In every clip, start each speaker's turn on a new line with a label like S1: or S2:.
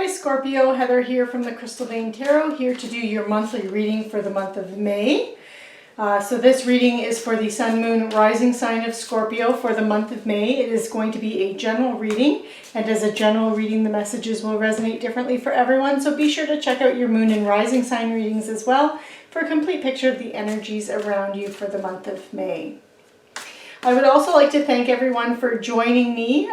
S1: Hi Scorpio, Heather here from the Crystal Vein Tarot, here to do your monthly reading for the month of May. So this reading is for the Sun, Moon, Rising sign of Scorpio for the month of May. It is going to be a general reading, and as a general reading, the messages will resonate differently for everyone. So be sure to check out your Moon and Rising sign readings as well for a complete picture of the energies around you for the month of May. I would also like to thank everyone for joining me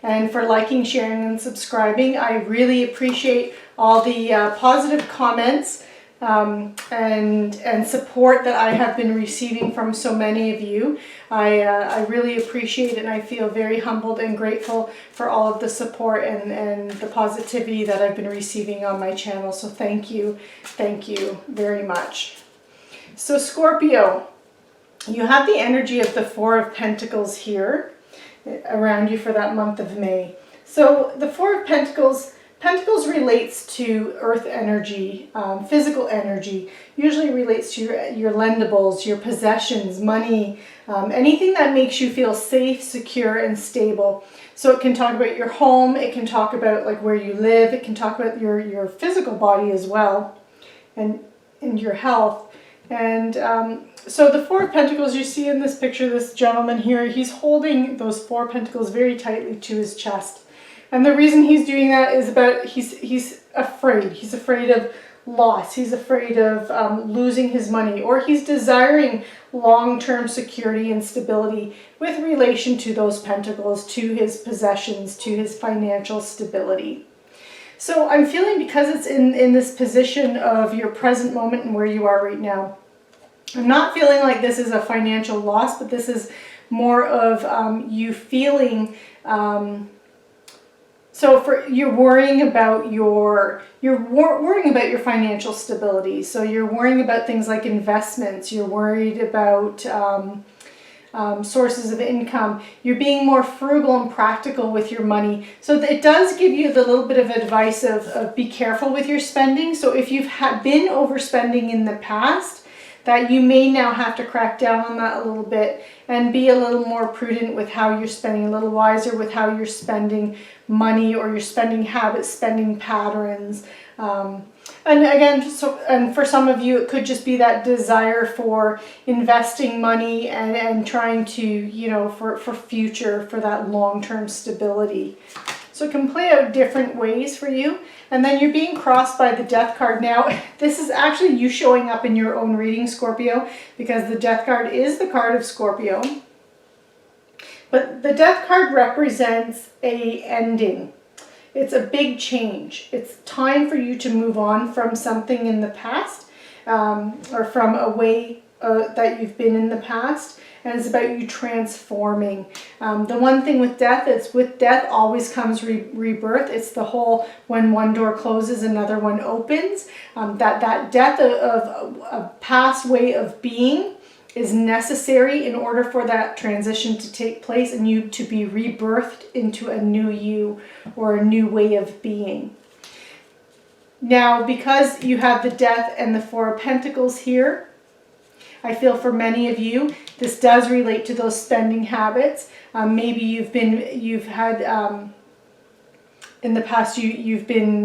S1: and for liking, sharing, and subscribing. I really appreciate all the positive comments and support that I have been receiving from so many of you. I really appreciate it, and I feel very humbled and grateful for all of the support and the positivity that I've been receiving on my channel. So thank you very much. So Scorpio, you have the energy of the Four of Pentacles here around you for that month of May. So the Four of Pentacles relates to earth energy, physical energy, usually relates to your lendables, your possessions, money, anything that makes you feel safe, secure, and stable. So it can talk about your home, it can talk about like where you live, it can talk about your physical body as well, and your health. And so the Four of Pentacles you see in this picture, this gentleman here, he's holding those Four of Pentacles very tightly to his chest. And the reason he's doing that is he's afraid. He's afraid of loss. He's afraid of losing his money, or he's desiring long-term security and stability with relation to those pentacles, to his possessions, to his financial stability. So I'm feeling, because it's in this position of your present moment and where you are right now, I'm not feeling like this is a financial loss, but this is more of you feeling, you're worrying about your financial stability. So you're worrying about things like investments. You're worried about sources of income. You're being more frugal and practical with your money. So it does give you the little bit of advice of be careful with your spending. So if you've been overspending in the past, that you may now have to crack down on that a little bit and be a little more prudent with how you're spending, a little wiser with how you're spending money, or your spending habits, spending patterns. And again, and for some of you, it could just be that desire for investing money and trying to, you know, for future, for that long-term stability. So it can play out different ways for you. And then you're being crossed by the Death card. Now, this is actually you showing up in your own reading, Scorpio, because the Death card is the card of Scorpio. But the Death card represents an ending. It's a big change. It's time for you to move on from something in the past, or from a way that you've been in the past. And it's about you transforming. The one thing with death is, with death always comes rebirth. It's the whole, when one door closes, another one opens. That death of a past way of being is necessary in order for that transition to take place and you to be rebirthed into a new you, or a new way of being. Now, because you have the Death and the Four of Pentacles here, I feel for many of you, this does relate to those spending habits. Maybe you've had, in the past, you've been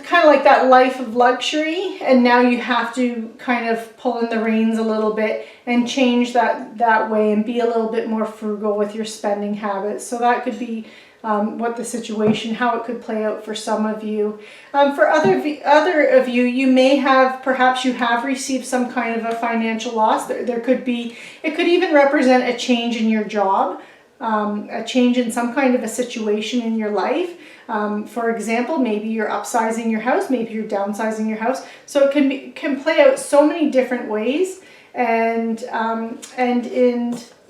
S1: kind of like that life of luxury, and now you have to kind of pull in the reins a little bit and change that way and be a little bit more frugal with your spending habits. So that could be what the situation, how it could play out for some of you. For other of you, you may have, perhaps you have received some kind of a financial loss. There could be, it could even represent a change in your job, a change in some kind of a situation in your life. For example, maybe you're upsizing your house, maybe you're downsizing your house. So it can play out so many different ways, and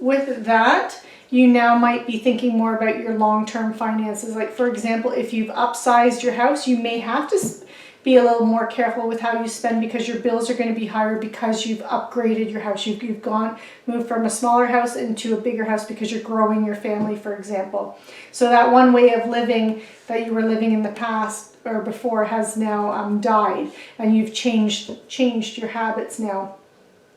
S1: with that, you now might be thinking more about your long-term finances. Like, for example, if you've upsized your house, you may have to be a little more careful with how you spend, because your bills are going to be higher because you've upgraded your house. You've moved from a smaller house into a bigger house because you're growing your family, for example. So that one way of living that you were living in the past or before has now died, and you've changed your habits now.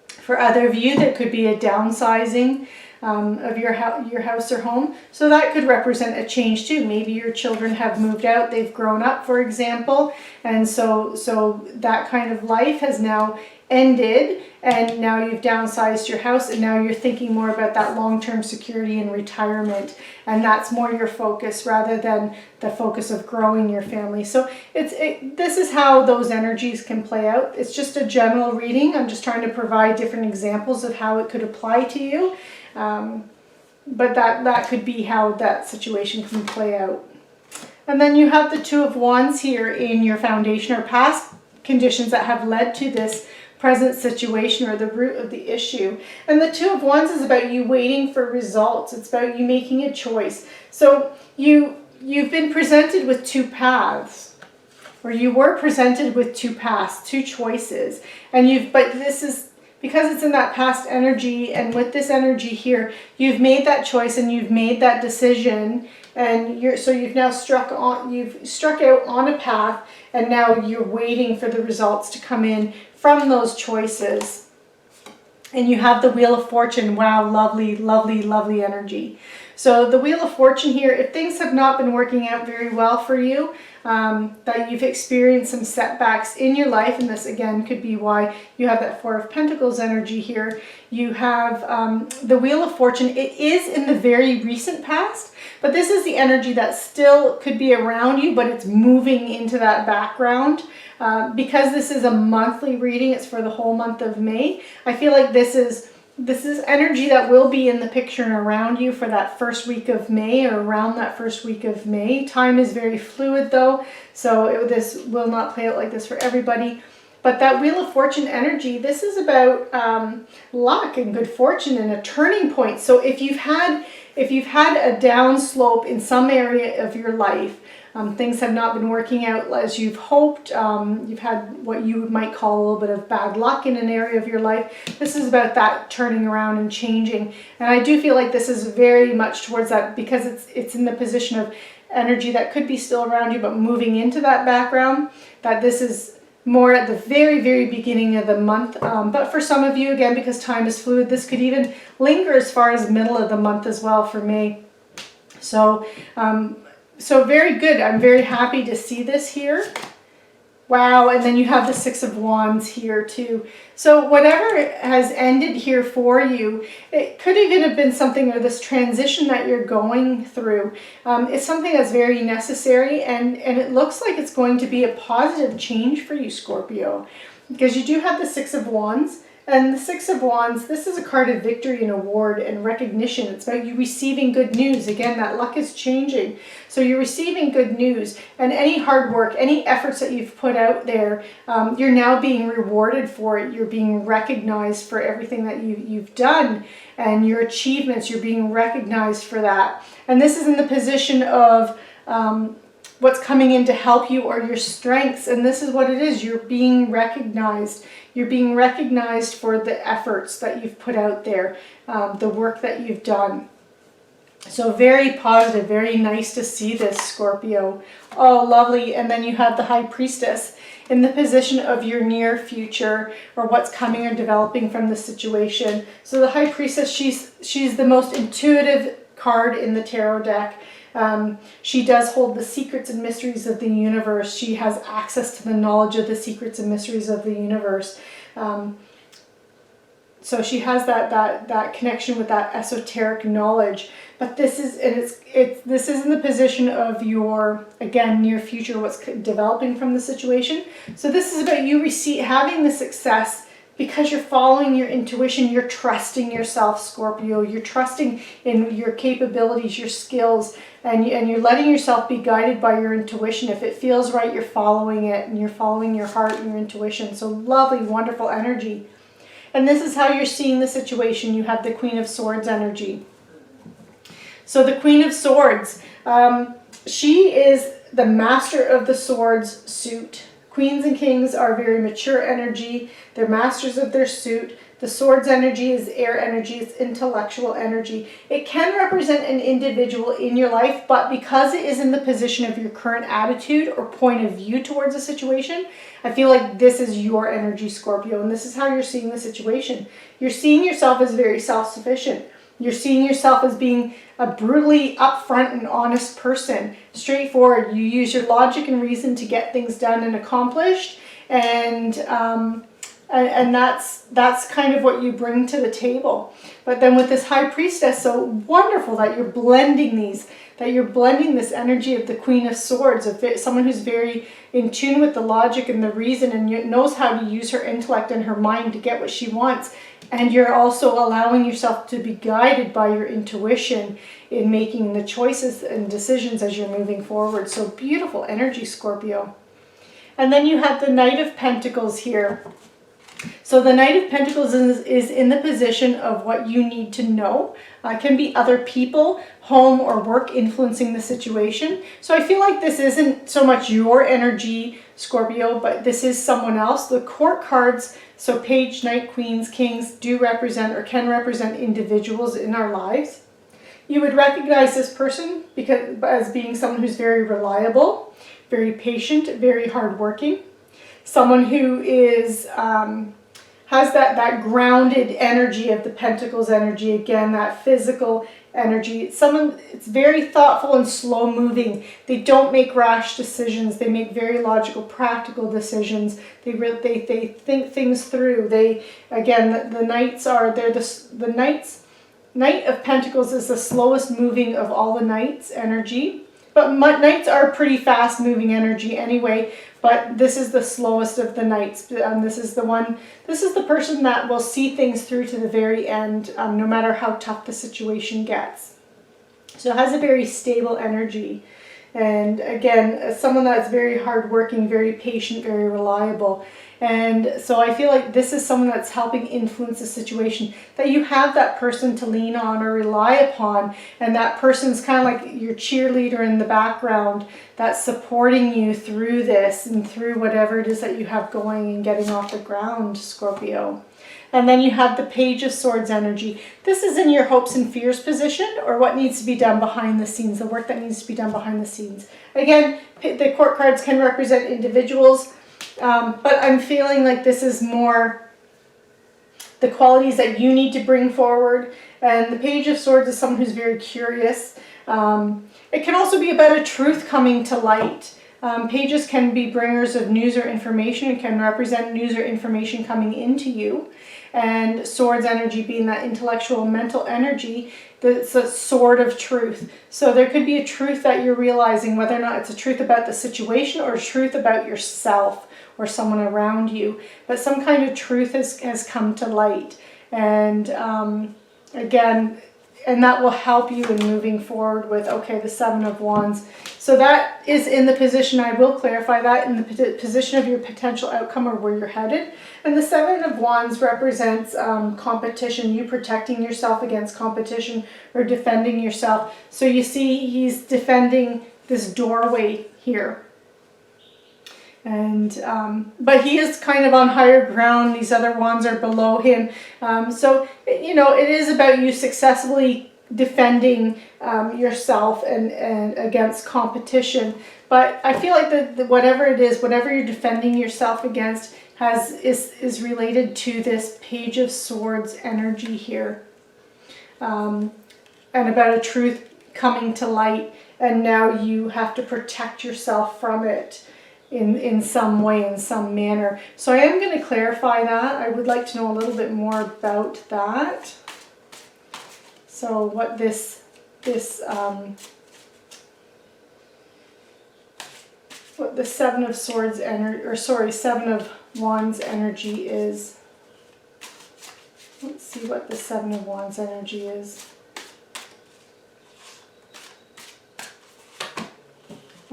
S1: For other of you, there could be a downsizing. of your house or home. So that could represent a change too. Maybe your children have moved out, they've grown up, for example, and so that kind of life has now ended, and now you've downsized your house, and now you're thinking more about that long-term security and retirement, and that's more your focus rather than the focus of growing your family. So this is how those energies can play out. It's just a general reading. I'm just trying to provide different examples of how it could apply to you, but that could be how that situation can play out. And then you have the Two of Wands here in your foundation or past conditions that have led to this present situation or the root of the issue. And the Two of Wands is about you waiting for results. It's about you making a choice. So you've been presented with two paths, or you were presented with two paths, two choices, but this is because it's in that past energy, and with this energy here, you've made that choice and you've made that decision, and you've now struck out on a path, and now you're waiting for the results to come in from those choices. And you have the Wheel of Fortune. Wow, lovely, lovely, lovely energy. So the Wheel of Fortune here, if things have not been working out very well for you, that you've experienced some setbacks in your life, and this again could be why you have that Four of Pentacles energy here. You have the Wheel of Fortune. It is in the very recent past, but this is the energy that still could be around you, but it's moving into that background. Because this is a monthly reading, it's for the whole month of May. I feel like this is energy that will be in the picture and around you for that first week of May, or around that first week of May. Time is very fluid though, so this will not play out like this for everybody. But that Wheel of Fortune energy, this is about luck and good fortune and a turning point. So if you've had a downslope in some area of your life, things have not been working out as you've hoped, you've had what you might call a little bit of bad luck in an area of your life, this is about that turning around and changing. And I do feel like this is very much towards that, because it's in the position of energy that could be still around you but moving into that background, that this is more at the very, very beginning of the month. But for some of you, again, because time is fluid, this could even linger as far as middle of the month as well for May. So very good. I'm very happy to see this here. Wow, and then you have the Six of Wands here too. So whatever has ended here for you, it could even have been something, or this transition that you're going through, is something that's very necessary, and it looks like it's going to be a positive change for you, Scorpio, because you do have the Six of Wands. And the Six of Wands, this is a card of victory and award and recognition. It's about you receiving good news. Again, that luck is changing. So you're receiving good news, and any hard work, any efforts that you've put out there, you're now being rewarded for it. You're being recognized for everything that you've done, and your achievements, you're being recognized for that. And this is in the position of what's coming in to help you, or your strengths. And this is what it is. You're being recognized. You're being recognized for the efforts that you've put out there, the work that you've done. So very positive, very nice to see this, Scorpio. Oh, lovely. And then you have the High Priestess in the position of your near future, or what's coming or developing from the situation. So the High Priestess, she's the most intuitive card in the tarot deck. She does hold the secrets and mysteries of the universe. She has access to the knowledge of the secrets and mysteries of the universe. So she has that connection with that esoteric knowledge. But this is this is in the position of your, again, near future, what's developing from the situation. So this is about you having the success because you're following your intuition. You're trusting yourself, Scorpio. You're trusting in your capabilities, your skills, and you're letting yourself be guided by your intuition. If it feels right, you're following it, and you're following your heart and your intuition. So lovely, wonderful energy. And this is how you're seeing the situation. You have the Queen of Swords energy. So the Queen of Swords, she is the master of the swords suit. Queens and kings are very mature energy. They're masters of their suit. The swords energy is air energy. It's intellectual energy. It can represent an individual in your life, but because it is in the position of your current attitude or point of view towards a situation, I feel like this is your energy, Scorpio, and this is how you're seeing the situation. You're seeing yourself as very self-sufficient. You're seeing yourself as being a brutally upfront and honest person, straightforward. You use your logic and reason to get things done and accomplished, and that's kind of what you bring to the table. But then with this High Priestess, so wonderful that you're blending these, that you're blending this energy of the Queen of Swords, of someone who's very in tune with the logic and the reason and knows how to use her intellect and her mind to get what she wants. And you're also allowing yourself to be guided by your intuition in making the choices and decisions as you're moving forward. So beautiful energy, Scorpio. And then you have the Knight of Pentacles here. So the Knight of Pentacles is in the position of what you need to know. It can be other people, home or work influencing the situation. So I feel like this isn't so much your energy, Scorpio, but this is someone else. The Court cards, so Page, Knight, Queens, Kings, do represent or can represent individuals in our lives. You would recognize this person as being someone who's very reliable, very patient, very hardworking. Someone who is has that grounded energy of the Pentacles energy, again, that physical energy. It's very thoughtful and slow moving. They don't make rash decisions. They make very logical, practical decisions. They think things through. The Knights are the Knight of Pentacles is the slowest moving of all the Knights energy. But Knights are pretty fast moving energy anyway, but this is the slowest of the Knights. This is the person that will see things through to the very end, no matter how tough the situation gets. So it has a very stable energy. And again, someone that's very hardworking, very patient, very reliable. And so I feel like this is someone that's helping influence the situation, that you have that person to lean on or rely upon, and that person's kind of like your cheerleader in the background that's supporting you through this and through whatever it is that you have going and getting off the ground, Scorpio. And then you have the Page of Swords energy. This is in your hopes and fears position, or what needs to be done behind the scenes, the work that needs to be done behind the scenes. Again, the Court cards can represent individuals, but I'm feeling like this is more the qualities that you need to bring forward. And the Page of Swords is someone who's very curious. It can also be about a truth coming to light. Pages can be bringers of news or information. It can represent news or information coming into you. And Swords energy being that intellectual, mental energy, that's a sword of truth. So there could be a truth that you're realizing, whether or not it's a truth about the situation or a truth about yourself or someone around you. But some kind of truth has come to light. And again, and that will help you in moving forward with, okay, the Seven of Wands. So that is in the position, I will clarify that, in the position of your potential outcome or where you're headed. And the Seven of Wands represents competition, you protecting yourself against competition or defending yourself. So you see he's defending this doorway here. And but he is kind of on higher ground. These other wands are below him. So, you know, it is about you successfully defending yourself and against competition. But I feel like the whatever it is, whatever you're defending yourself against is related to this Page of Swords energy here. And about a truth coming to light, and now you have to protect yourself from it in some way, in some manner. So I am going to clarify that. I would like to know a little bit more about that. So what what the Seven of Swords energy, or sorry, Seven of Wands energy is. Let's see what the Seven of Wands energy is.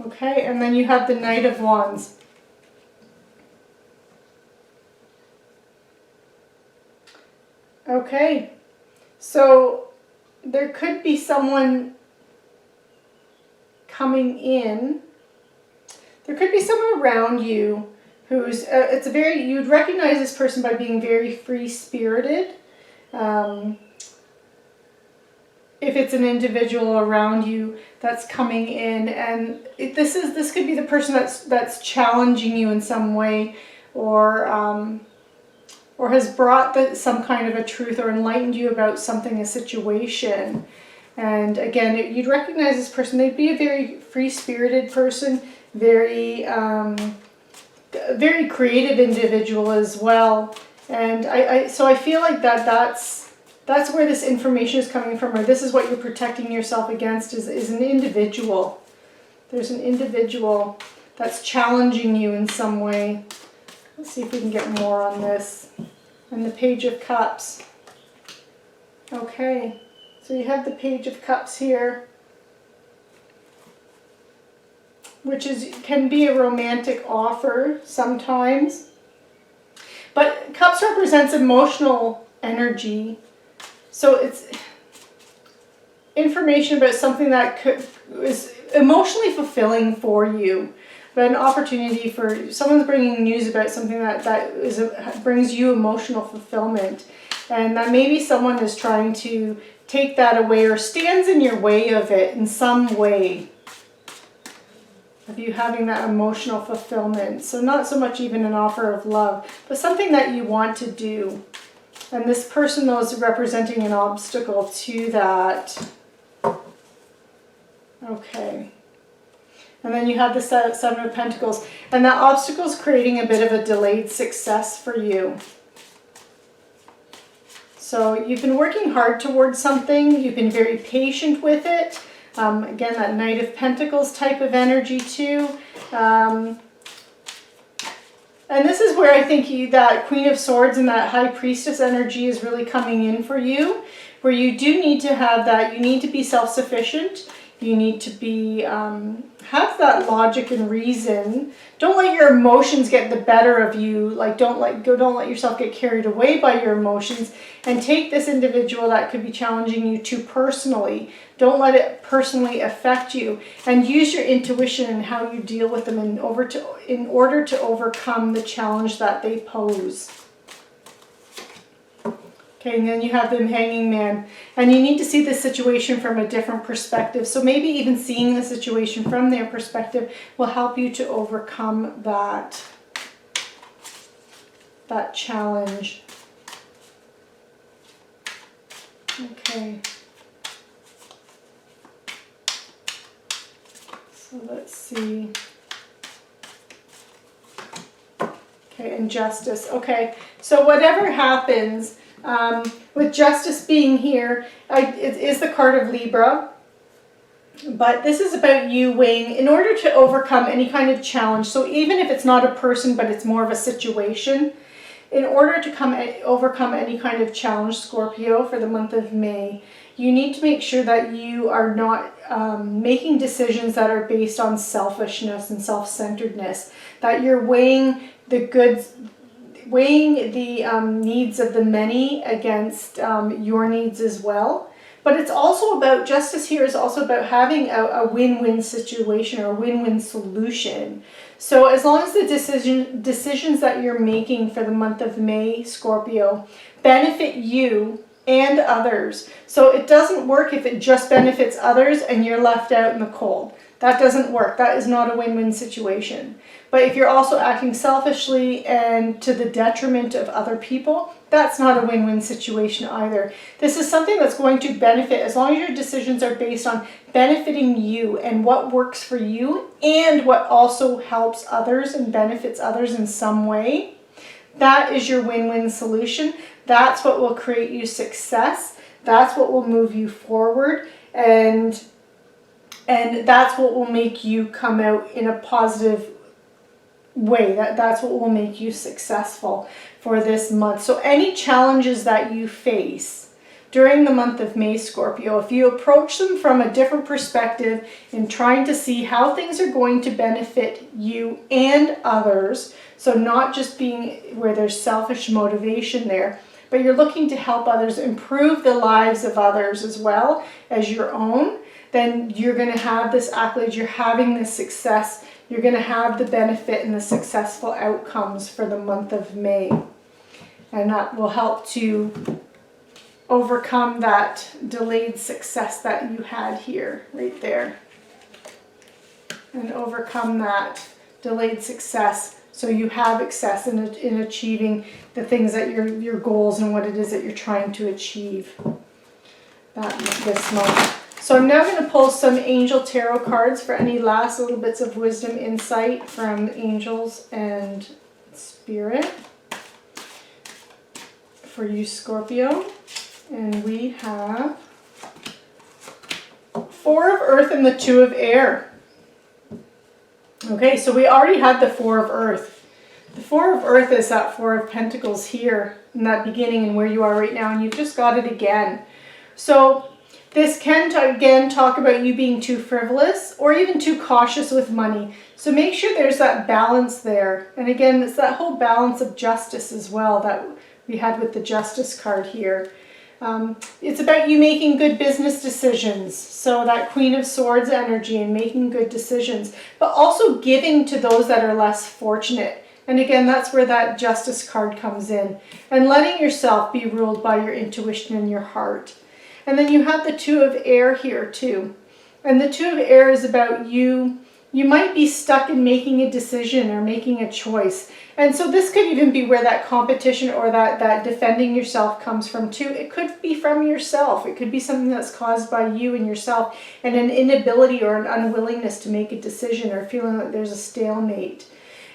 S1: Okay, and then you have the Knight of Wands. Okay, so there could be someone coming in. There could be someone around you who's, you'd recognize this person by being very free-spirited. If it's an individual around you that's coming in, and this could be the person that's challenging you in some way, or or has brought some kind of a truth or enlightened you about something, a situation. And again, you'd recognize this person. They'd be a very free-spirited person, very very creative individual as well. And so I feel like that's where this information is coming from, or this is what you're protecting yourself against, is an individual. There's an individual that's challenging you in some way. Let's see if we can get more on this. And the Page of Cups. Okay, so you have the Page of Cups here, which can be a romantic offer sometimes. But Cups represents emotional energy. So it's information about something that is emotionally fulfilling for you. But an opportunity for someone's bringing news about something that brings you emotional fulfillment. And that maybe someone is trying to take that away or stands in your way of it in some way. Of you having that emotional fulfillment. So not so much even an offer of love, but something that you want to do. And this person, though, is representing an obstacle to that. Okay. And then you have the Seven of Pentacles. And that obstacle is creating a bit of a delayed success for you. So you've been working hard towards something. You've been very patient with it. Again, that Knight of Pentacles type of energy too. And this is where I think that Queen of Swords and that High Priestess energy is really coming in for you. Where you do need to have that, you need to be self-sufficient. You need to be, have that logic and reason. Don't let your emotions get the better of you. Like don't let yourself get carried away by your emotions, and take this individual that could be challenging you too personally. Don't let it personally affect you, and use your intuition and how you deal with them in order to overcome the challenge that they pose. Okay, and then you have the Hanging Man. And you need to see this situation from a different perspective. So maybe even seeing the situation from their perspective will help you to overcome that challenge. Okay. So let's see. Okay, and Justice. Okay, so whatever happens, with Justice being here, it is the card of Libra, but this is about you weighing, in order to overcome any kind of challenge, so even if it's not a person but it's more of a situation, in order to overcome any kind of challenge, Scorpio, for the month of May, you need to make sure that you are not making decisions that are based on selfishness and self-centeredness, that you're weighing the goods, weighing the needs of the many against your needs as well. But it's also about, Justice here is also about having a win-win situation or a win-win solution. So as long as the decisions that you're making for the month of May, Scorpio, benefit you and others. So it doesn't work if it just benefits others and you're left out in the cold. That doesn't work. That is not a win-win situation. But if you're also acting selfishly and to the detriment of other people, that's not a win-win situation either. This is something that's going to benefit, as long as your decisions are based on benefiting you and what works for you and what also helps others and benefits others in some way. That is your win-win solution. That's what will create you success. That's what will move you forward. And that's what will make you come out in a positive way. That's what will make you successful for this month. So any challenges that you face during the month of May, Scorpio, if you approach them from a different perspective in trying to see how things are going to benefit you and others, so not just being where there's selfish motivation there, but you're looking to help others, improve the lives of others as well as your own, then you're going to have this accolade, you're having this success, you're going to have the benefit and the successful outcomes for the month of May. And that will help to overcome that delayed success that you had here, right there. And overcome that delayed success So you have success in achieving the things that your goals and what it is that you're trying to achieve this month. So I'm now going to pull some angel tarot cards for any last little bits of wisdom insight from angels and spirit for you, Scorpio. And we have Four of Earth and the Two of Air. Okay, so we already had the Four of Earth. The Four of Earth is that Four of Pentacles here in that beginning and where you are right now, and you've just got it again. So this can, again, talk about you being too frivolous or even too cautious with money. So make sure there's that balance there. And again, it's that whole balance of justice as well that we had with the Justice card here. It's about you making good business decisions. So that Queen of Swords energy and making good decisions, but also giving to those that are less fortunate. And again, that's where that Justice card comes in. And letting yourself be ruled by your intuition and your heart. And then you have the Two of Air here too. And the Two of Air is about you might be stuck in making a decision or making a choice. And so this could even be where that competition or that defending yourself comes from too. It could be from yourself. It could be something that's caused by you and yourself and an inability or an unwillingness to make a decision or feeling that there's a stalemate.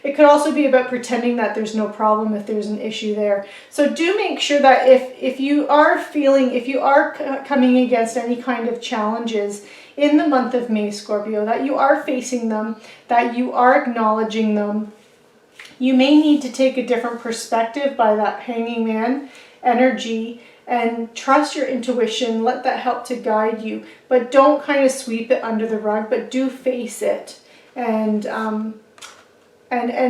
S1: It could also be about pretending that there's no problem if there's an issue there. So do make sure that if you are coming against any kind of challenges in the month of May, Scorpio, that you are facing them, that you are acknowledging them. You may need to take a different perspective by that Hanging Man energy and trust your intuition. Let that help to guide you. But don't kind of sweep it under the rug, but do face it. And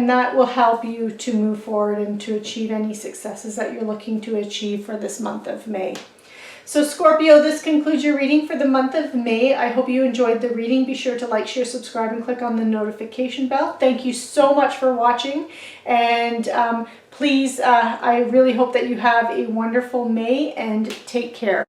S1: that will help you to move forward and to achieve any successes that you're looking to achieve for this month of May. So Scorpio, this concludes your reading for the month of May. I hope you enjoyed the reading. Be sure to like, share, subscribe, and click on the notification bell. Thank you so much for watching. And please, I really hope that you have a wonderful May and take care.